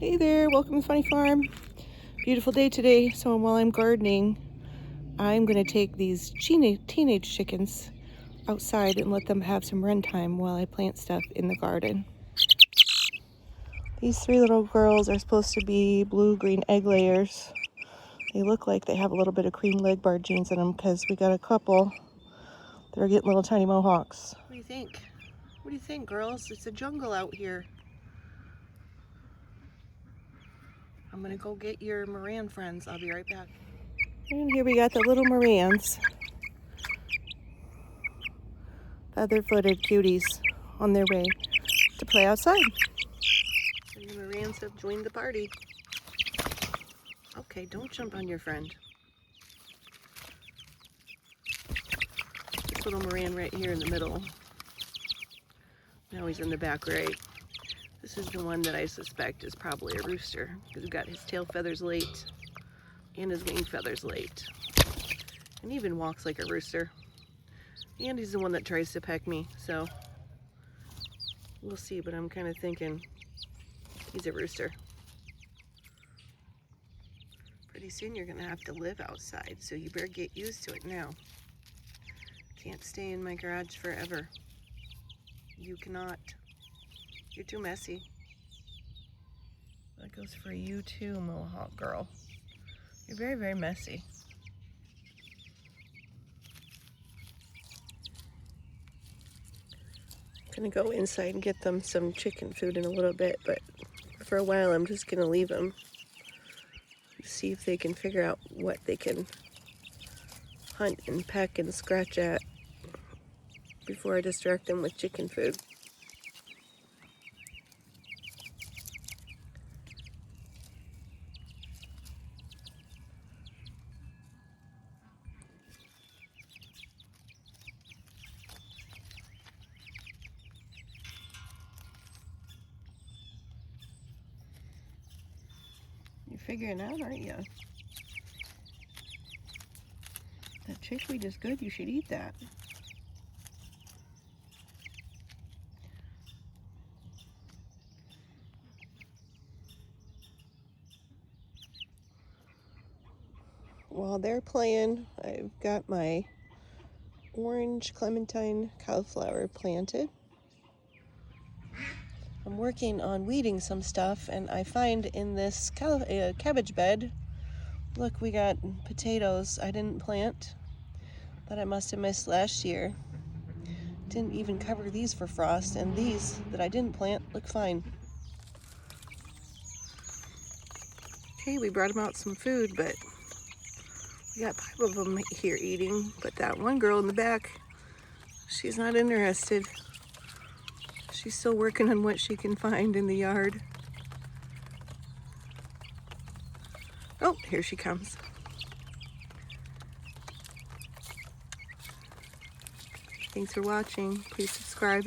Hey there, welcome to Funny Farm. Beautiful day today, so while I'm gardening, I'm going to take these teenage chickens outside and let them have some run time while I plant stuff in the garden. These three little girls are supposed to be blue-green egg layers. They look like they have a little bit of cream leg bar genes in them because we got a couple that are getting little tiny mohawks. What do you think? What do you think, girls? It's a jungle out here. I'm gonna go get your Moran friends. I'll be right back. And here we got the little Morans. Feather-footed cuties on their way to play outside. And the Morans have joined the party. Okay, don't jump on your friend. This little Moran right here in the middle. Now he's in the back right. This is the one that I suspect is probably a rooster because he got his tail feathers late and his wing feathers late. And he even walks like a rooster. And he's the one that tries to peck me, so we'll see, but I'm kind of thinking he's a rooster. Pretty soon you're gonna have to live outside, so you better get used to it now. Can't stay in my garage forever. You cannot. You're too messy. That goes for you too, Mohawk girl. You're very, very messy. I'm gonna go inside and get them some chicken food in a little bit, but for a while I'm just gonna leave them. See if they can figure out what they can hunt and peck and scratch at before I distract them with chicken food. You're figuring out, aren't you? That chickweed is good, you should eat that. While they're playing, I've got my orange clementine cauliflower planted. I'm working on weeding some stuff, and I find in this cabbage bed, look, we got potatoes I didn't plant that I must have missed last year. Didn't even cover these for frost, and these that I didn't plant look fine. Okay, we brought them out some food, but we got 5 of them here eating, but that one girl in the back, she's not interested. She's still working on what she can find in the yard. Oh, here she comes. Thanks for watching. Please subscribe.